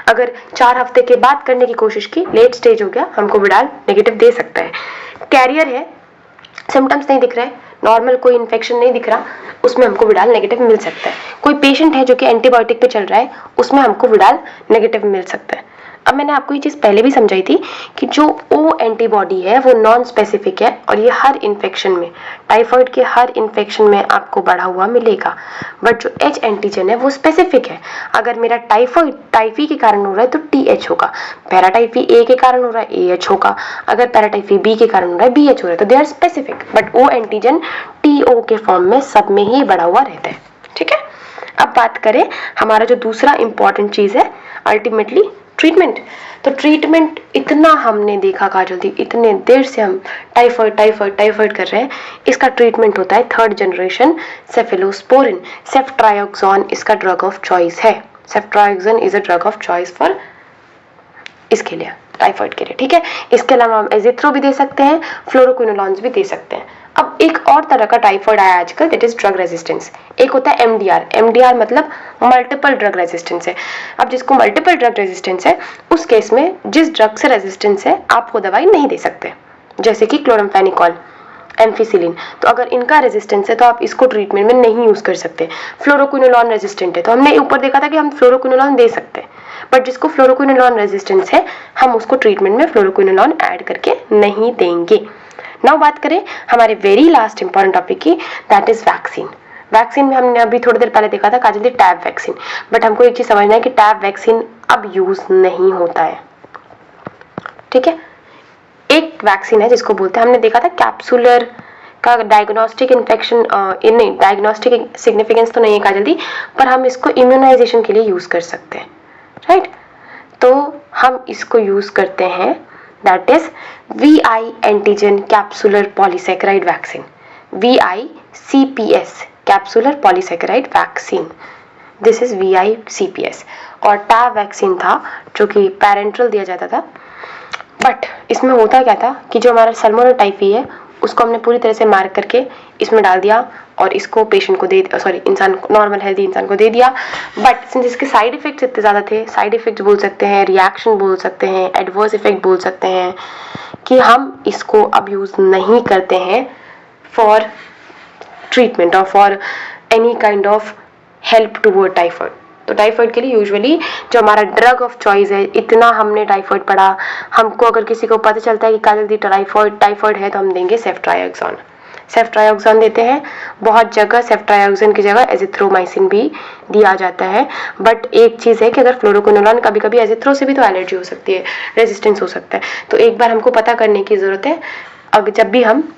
[SPEAKER 1] अगर 4 हफ्ते के बाद करने की कोशिश की, लेट स्टेज हो गया, हमको विडाल नेगेटिव दे सकता है। कैरियर है, सिम्टम्स नहीं दिख रहे, नॉर्मल कोई इन्फेक्शन नहीं दिख रहा, उसमें हमको विडाल नेगेटिव मिल सकता है। कोई पेशेंट है जो कि एंटीबायोटिक पे चल रहा है, उसमें हमको विडाल नेगेटिव मिल सकता है। अब मैंने आपको ये चीज़ पहले भी समझाई थी कि जो O एंटीबॉडी है वो नॉन स्पेसिफिक है और ये हर इन्फेक्शन में, टाइफाइड के हर इन्फेक्शन में आपको बढ़ा हुआ मिलेगा, बट जो H एंटीजन है वो स्पेसिफिक है। अगर मेरा टाइफाइड टाइफी के कारण हो रहा है तो TH होगा, पैराटाइफी A के कारण हो रहा है AH होगा, अगर पैराटाइफी B के कारण हो रहा है BH हो रहा है, तो they are specific, but O antigen TO के फॉर्म में सब में ही बढ़ा हुआ रहता है। ठीक है, अब बात करें हमारा जो दूसरा इंपॉर्टेंट चीज है अल्टीमेटली ट्रीटमेंट। तो ट्रीटमेंट इतना हमने देखा काजल दी, इतने देर से हम टाइफाइड टाइफाइड टाइफाइड कर रहे हैं, इसका ट्रीटमेंट होता है 3rd जनरेशन सेफेलोस्पोरिन। सेफ्ट्रायोक्सोन इसका ड्रग ऑफ चॉइस है। Ceftriaxone is a drug of choice for इसके लिए, टाइफाइड के लिए। ठीक है, इसके अलावा हम एजिथ्रो भी दे सकते हैं, फ्लोरोक्विनोलॉन्स भी दे सकते हैं। अब एक और तरह का टाइफाइड आया आजकल, दैट इज ड्रग रेजिस्टेंस। एक होता है MDR, MDR मतलब मल्टीपल ड्रग रेजिस्टेंस है। अब जिसको मल्टीपल ड्रग रेजिस्टेंस है उस केस में जिस ड्रग से रेजिस्टेंस है आप वो दवाई नहीं दे सकते, जैसे कि क्लोराम्फेनिकोल, एम्फिसिलिन। तो अगर इनका रेजिस्टेंस है तो आप इसको ट्रीटमेंट में नहीं यूज कर सकते। फ्लोरोक्विनोलॉन रेजिस्टेंट है तो हमने ऊपर देखा था कि हम फ्लोरोक्विनोलॉन दे सकते हैं, बट जिसको फ्लोरोक्विनोलॉन रेजिस्टेंस है हम उसको ट्रीटमेंट में फ्लोरोक्विनोलॉन ऐड करके नहीं देंगे। नाउ बात करें हमारे वेरी लास्ट इंपॉर्टेंट टॉपिक की, दैट इज वैक्सीन। वैक्सीन में हमने अभी थोड़ी देर पहले देखा था काजल दी टैब वैक्सीन, बट हमको एक चीज समझना है कि टैब वैक्सीन अब यूज नहीं होता है, ठीक है। एक वैक्सीन है जिसको बोलते हैं, हमने देखा था कैप्सुलर का डायग्नोस्टिक इन्फेक्शन, नहीं डायग्नोस्टिक सिग्निफिकेंस तो नहीं है काजल दी, पर हम इसको इम्यूनाइजेशन के लिए यूज कर सकते हैं, राइट। तो हम इसको यूज करते हैं, that is VI antigen capsular polysaccharide vaccine, VICPS capsular polysaccharide vaccine, this is VICPS। और टैब वैक्सीन था जो कि पैरेंट्रल दिया जाता था, बट इसमें होता क्या था कि जो हमारा सल्मोनेटाइफी है उसको हमने पूरी तरह से मार्क करके इसमें डाल दिया और इसको पेशेंट को दे, सॉरी इंसान को, नॉर्मल हेल्दी इंसान को दे दिया। बट सिंस इसके साइड इफेक्ट्स इतने ज़्यादा थे, साइड इफेक्ट्स बोल सकते हैं, रिएक्शन बोल सकते हैं, एडवर्स इफेक्ट बोल सकते हैं, कि हम इसको अब यूज़ नहीं करते हैं फॉर ट्रीटमेंट और for any kind of help toward typhoid. तो टाइफाइड के लिए यूजुअली जो हमारा ड्रग ऑफ चॉइस है, इतना हमने टाइफाइड पढ़ा, हमको अगर किसी को पता चलता है कि काजल दी टाइफाइड है तो हम देंगे सेफ्ट्रायोक्सोन। सेफ्ट्रायोक्सोन देते हैं, बहुत जगह सेफ्ट्रायोक्सोन की जगह एजिथ्रोमाइसिन भी दिया जाता है। बट एक चीज़ है कि अगर फ्लोरोक्विनोलोन, कभी कभी एजिथ्रो से भी तो एलर्जी हो सकती है, रेजिस्टेंस हो सकता है, तो एक बार हमको पता करने की ज़रूरत है अब जब भी हम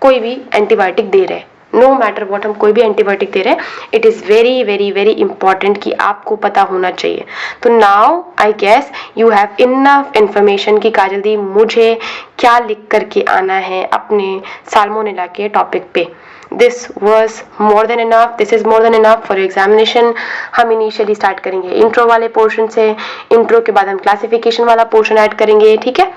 [SPEAKER 1] कोई भी एंटीबायोटिक दे रहे हैं, नो मैटर वॉट, हम कोई भी एंटीबायोटिक दे रहे हैं, it is very very very important कि आपको पता होना चाहिए। तो now I guess you have enough information कि काजल दी मुझे क्या लिख करके आना है अपने साल्मोनेला के टॉपिक पे। This was more than enough, this is more than enough for examination. हम इनिशियली स्टार्ट करेंगे इंट्रो वाले पोर्शन से, इंट्रो के बाद हम क्लासिफिकेशन वाला पोर्शन ऐड करेंगे, ठीक है।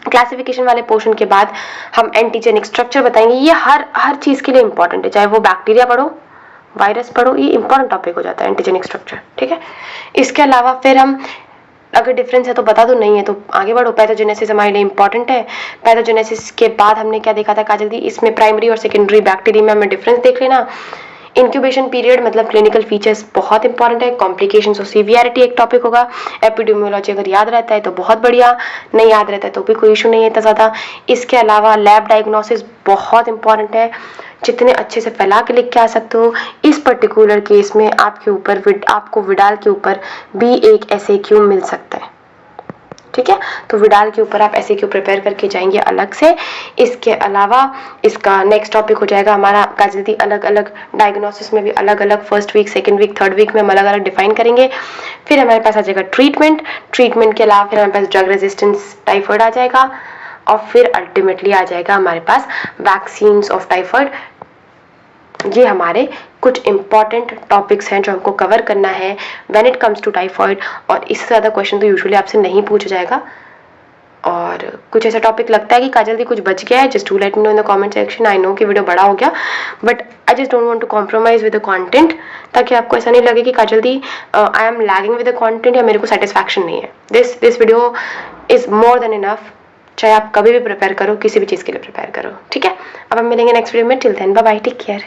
[SPEAKER 1] क्लासिफिकेशन वाले पोर्शन के बाद हम एंटीजेनिक स्ट्रक्चर बताएंगे। ये हर चीज़ के लिए इंपॉर्टेंट है, चाहे वो बैक्टीरिया पढ़ो, वायरस पढ़ो, ये इंपॉर्टेंट टॉपिक हो जाता है एंटीजेनिक स्ट्रक्चर, ठीक है। इसके अलावा फिर हम अगर डिफरेंस है तो बता दो, नहीं है तो आगे बढ़ो। पैथोजेनेसिस हमारे लिए इंपॉर्टेंट है। पैथोजेनेसिस के बाद हमने क्या देखा था काजल दी, इसमें प्राइमरी और सेकेंडरी बैक्टीरिया में हमें डिफरेंस देख लेना। इंक्यूबेशन पीरियड मतलब क्लिनिकल फीचर्स बहुत इंपॉर्टेंट है। कॉम्प्लिकेशंस और सीवियरिटी एक टॉपिक होगा। एपिडेमियोलॉजी अगर याद रहता है तो बहुत बढ़िया, नहीं याद रहता है तो भी कोई इशू नहीं है इतना ज़्यादा। इसके अलावा लैब डायग्नोसिस बहुत इंपॉर्टेंट है, जितने अच्छे से फैला के लिख के आ सकते हो। इस पर्टिकुलर केस में आपके ऊपर आपको विडाल के ऊपर भी एक SAQ मिल सकता है, ठीक है। तो विडाल के ऊपर आप SAQ प्रिपेयर करके जाएंगे अलग से। इसके अलावा इसका नेक्स्ट टॉपिक हो जाएगा हमारा काजल दी अलग अलग डायग्नोसिस में भी अलग अलग, first week, second week, third week में हम अलग अलग डिफाइन करेंगे। फिर हमारे पास आ जाएगा ट्रीटमेंट के अलावा फिर हमारे पास ड्रग रेजिस्टेंस टाइफाइड आ जाएगा, और फिर अल्टीमेटली आ जाएगा हमारे पास वैक्सीन्स ऑफ टाइफाइड। ये हमारे कुछ इंपॉर्टेंट टॉपिक्स हैं जो हमको कवर करना है when it comes to typhoid. और इससे ज़्यादा क्वेश्चन तो यूजुअली आपसे नहीं पूछा जाएगा। और कुछ ऐसा टॉपिक लगता है कि काजल दी कुछ बच गया है, just to let me know in the comment section. I know कि वीडियो बड़ा हो गया, but I just don't want to compromise with the content, ताकि आपको ऐसा नहीं लगे कि काजल di I am lagging with the content या मेरे को सेटिस्फैक्शन नहीं है। This video is more than enough, चाहे आप कभी भी प्रिपेयर करो, किसी भी चीज़ के लिए प्रिपेयर करो, ठीक है। अब हम मिलेंगे नेक्स्ट वीडियो में, till then bye bye, take care.